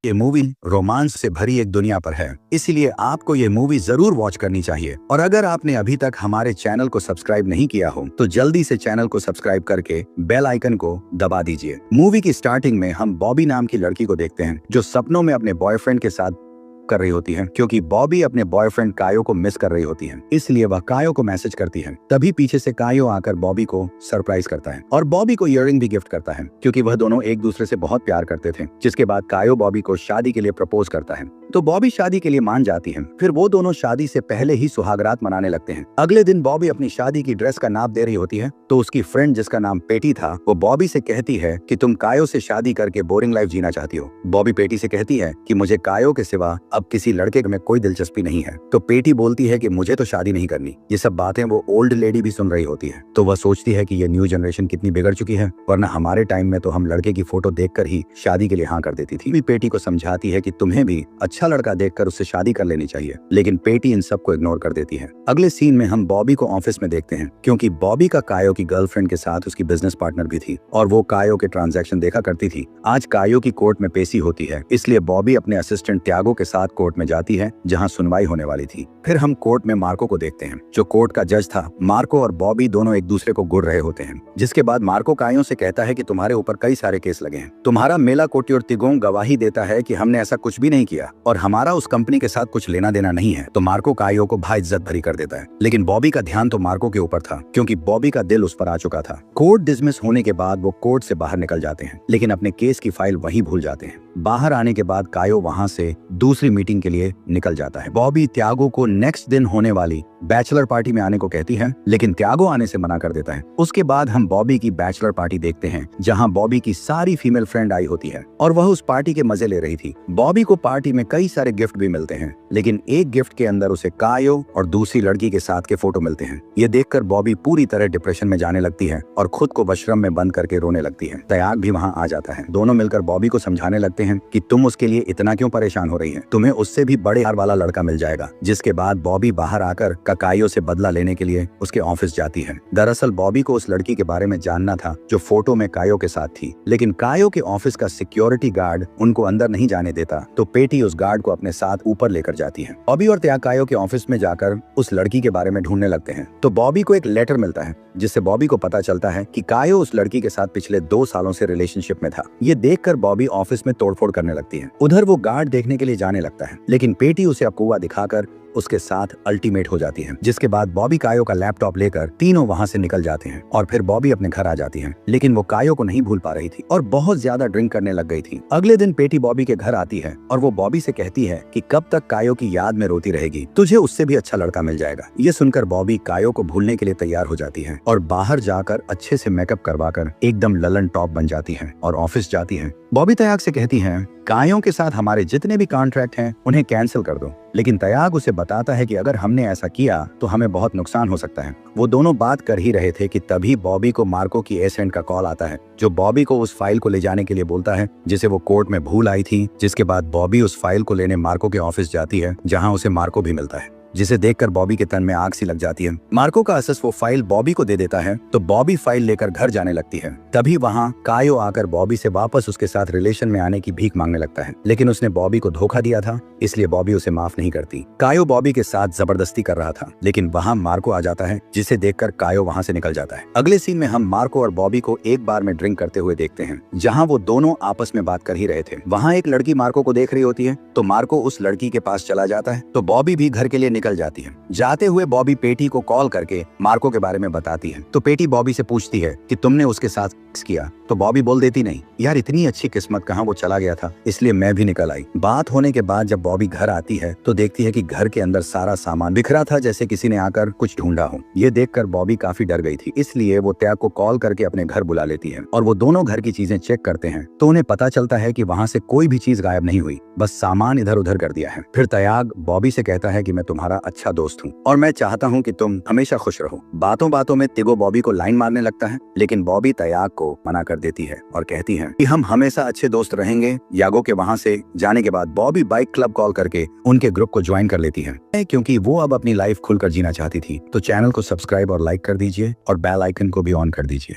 ये movie romance से भरी एक दुनिया पर है, इसीलिए आपको ये मूवी जरूर वॉच करनी चाहिए। और अगर आपने अभी तक हमारे चैनल को सब्सक्राइब नहीं किया हो तो जल्दी से चैनल को सब्सक्राइब करके बेल आइकन को दबा दीजिए। मूवी की स्टार्टिंग में हम बॉबी नाम की लड़की को देखते हैं जो सपनों में अपने बॉयफ्रेंड के साथ कर रही होती है, क्योंकि बॉबी अपने बॉयफ्रेंड कायो को मिस कर रही होती है, इसलिए वह कायो को मैसेज करती है। तभी पीछे से कायो आकर बॉबी को सरप्राइज करता है और बॉबी को इयररिंग भी गिफ्ट करता है, क्योंकि वह दोनों एक दूसरे से बहुत प्यार करते थे। जिसके बाद कायो बॉबी को शादी के लिए प्रपोज करता है, तो बॉबी शादी के लिए मान जाती है। फिर वो दोनों शादी से पहले ही सुहागरात मनाने लगते हैं। अगले दिन बॉबी अपनी शादी की ड्रेस का नाप दे रही होती है, तो उसकी फ्रेंड जिसका नाम पेटी था वो बॉबी से कहती है कि तुम कायो से शादी करके बोरिंग लाइफ जीना चाहती हो। बॉबी पेटी से कहती है कि मुझे कायो के सिवा अब किसी लड़के में कोई दिलचस्पी नहीं है। तो पेटी बोलती है कि मुझे तो शादी नहीं करनी। ये सब बातें वो ओल्ड लेडी भी सुन रही होती है, तो वह सोचती है कि ये न्यू जनरेशन कितनी बिगड़ चुकी है, वरना हमारे टाइम में तो हम लड़के की फोटो देखकर ही शादी के लिए हाँ कर देती थी। पेटी को समझाती है कि तुम्हें भी अच्छा लड़का देखकर उससे शादी कर लेनी चाहिए, लेकिन पेटी इन सबको इग्नोर कर देती है। अगले सीन में हम बॉबी को ऑफिस में देखते हैं, क्योंकि बॉबी का कायो की गर्लफ्रेंड के साथ उसकी बिजनेस पार्टनर भी थी और वो कायो के ट्रांजैक्शन देखा करती थी। आज कायो की कोर्ट में पेशी होती है, इसलिए बॉबी अपने असिस्टेंट त्यागो के साथ कोर्ट में जाती है जहां सुनवाई होने वाली थी। फिर हम कोर्ट में मार्को को देखते हैं, जो कोर्ट का जज था। मार्को और बॉबी दोनों एक दूसरे को घूर रहे होते हैं, जिसके बाद मार्को कायो से कहता है कि तुम्हारे ऊपर कई सारे केस लगे हैं। तुम्हारा मेला कोटी और तिगोंग गवाही देता है कि हमने ऐसा कुछ भी नहीं किया और हमारा उस कंपनी के साथ कुछ लेना देना नहीं है। तो मार्को कायो को भाई इज्जत भरी कर देता है, लेकिन बॉबी का ध्यान तो मार्को के ऊपर था, क्योंकि बॉबी का दिल उस पर आ चुका था। कोर्ट डिसमिस होने के बाद वो कोर्ट से बाहर निकल जाते हैं, लेकिन अपने केस की फाइल वहीं भूल जाते हैं। बाहर आने के बाद कायो वहां से दूसरी मीटिंग के लिए निकल जाता है। बॉबी त्यागो को नेक्स्ट दिन होने वाली बैचलर पार्टी में आने को कहती है, लेकिन त्यागो आने से मना कर देता है। उसके बाद हम बॉबी की बैचलर पार्टी देखते हैं, जहां बॉबी की सारी फीमेल फ्रेंड आई होती है और वह उस पार्टी के मजे ले रही थी। बॉबी को पार्टी में कई सारे गिफ्ट भी मिलते हैं, लेकिन एक गिफ्ट के अंदर उसे कायो और दूसरी लड़की के साथ के फोटो मिलते हैं। ये देखकर बॉबी पूरी तरह डिप्रेशन में जाने लगती है और खुद को वशरम में बंद करके रोने लगती है। त्याग भी वहाँ आ जाता है। दोनों मिलकर बॉबी को समझाने लगते हैं कि तुम उसके लिए इतना क्यों परेशान हो रही है, तुम्हें उससे भी बड़े हार वाला लड़का मिल जाएगा। जिसके बाद बॉबी बाहर आकर कायो से बदला लेने के लिए उसके ऑफिस जाती है। दरअसल बॉबी को उस लड़की के बारे में जानना था जो फोटो में कायो के साथ थी, लेकिन कायो के ऑफिस का सिक्योरिटी गार्ड उनको अंदर नहीं जाने देता, तो पेटी उस गार्ड को अपने साथ ऊपर लेकर जाती है। बॉबी और त्याग कायो के ऑफिस में जाकर उस लड़की के बारे में ढूंढने लगते हैं, तो बॉबी को एक लेटर मिलता है, जिससे बॉबी को पता चलता है कि कायो उस लड़की के साथ पिछले 2 सालों से रिलेशनशिप में था। ये देखकर बॉबी ऑफिस में तोड़फोड़ करने लगती है। उधर वो गार्ड देखने के लिए जाने लगता है, लेकिन पेटी उसे अकुवा दिखाकर उसके साथ अल्टीमेट हो जाती है। जिसके बाद बॉबी कायो का लैपटॉप लेकर तीनों वहां से निकल जाते हैं और फिर बॉबी अपने घर आ जाती है, लेकिन वो कायो को नहीं भूल पा रही थी और बहुत ज्यादा ड्रिंक करने लग गई थी। अगले दिन पेटी बॉबी के घर आती है और वो बॉबी से कहती है कि कब तक कायो की याद में रोती रहेगी, तुझे उससे भी अच्छा लड़का मिल जाएगा। ये सुनकर बॉबी कायो को भूलने के लिए तैयार हो जाती है और बाहर जाकर अच्छे से मेकअप करवाकर एकदम ललन टॉप बन जाती है और ऑफिस जाती है। बॉबी त्याग से कहती है कायो के साथ हमारे जितने भी कॉन्ट्रैक्ट हैं उन्हें कैंसिल कर दो, लेकिन त्याग उसे बताता है कि अगर हमने ऐसा किया तो हमें बहुत नुकसान हो सकता है। वो दोनों बात कर ही रहे थे कि तभी बॉबी को मार्को की एजेंट का कॉल आता है, जो बॉबी को उस फाइल को ले जाने के लिए बोलता है जिसे वो कोर्ट में भूल आई थी। जिसके बाद बॉबी उस फाइल को लेने मार्को के ऑफिस जाती है, जहाँ उसे मार्को भी मिलता है, जिसे देखकर बॉबी के तन में आग सी लग जाती है। मार्को का असिस वो फाइल बॉबी को दे देता है, तो बॉबी फाइल लेकर घर जाने लगती है। तभी वहाँ कायो आकर बॉबी से वापस उसके साथ रिलेशन में आने की भीख मांगने लगता है, लेकिन उसने बॉबी को धोखा दिया था, इसलिए बॉबी उसे माफ नहीं करती। कायो बॉबी के साथ जबरदस्ती कर रहा था, लेकिन वहाँ मार्को आ जाता है, जिसे देखकर कायो वहाँ से निकल जाता है। अगले सीन में हम मार्को और बॉबी को एक बार में ड्रिंक करते हुए देखते हैं, जहाँ वो दोनों आपस में बात कर ही रहे थे। वहाँ एक लड़की मार्को को देख रही होती है, तो मार्को उस लड़की के पास चला जाता है, तो बॉबी भी घर के लिए निकल जाती है। जाते हुए बॉबी पेटी को कॉल करके मार्को के बारे में बताती है, तो पेटी बॉबी से पूछती है कि तुमने उसके साथ किया, तो बॉबी बोल देती नहीं यार, इतनी अच्छी किस्मत कहाँ वो चला गया था, इसलिए मैं भी निकल आई। बात होने के बाद जब बॉबी घर आती है तो देखती है कि घर के अंदर सारा सामान बिखरा था, जैसे किसी ने आकर कुछ ढूंढा हो। ये देखकर बॉबी काफी डर गई थी, इसलिए वो त्याग को कॉल करके अपने घर बुला लेती है और वो दोनों घर की चीजें चेक करते हैं, तो उन्हें पता चलता है कि वहाँ से कोई भी चीज गायब नहीं हुई, बस सामान इधर उधर कर दिया है। फिर त्याग बॉबी से कहता है कि मैं तुम्हारा अच्छा दोस्त हूँ और मैं चाहता हूँ कि तुम हमेशा खुश रहो। बातों बातों में तिगो बॉबी को लाइन मारने लगता है, लेकिन बॉबी त्याग को मना कर देती है और कहती है कि हम हमेशा अच्छे दोस्त रहेंगे। यागो के वहाँ से जाने के बाद बॉबी बाइक क्लब कॉल करके उनके ग्रुप को ज्वाइन कर लेती है, क्योंकि वो अब अपनी लाइफ खुलकर जीना चाहती थी। तो चैनल को सब्सक्राइब और लाइक कर दीजिए और बेल आइकन को भी ऑन कर दीजिए।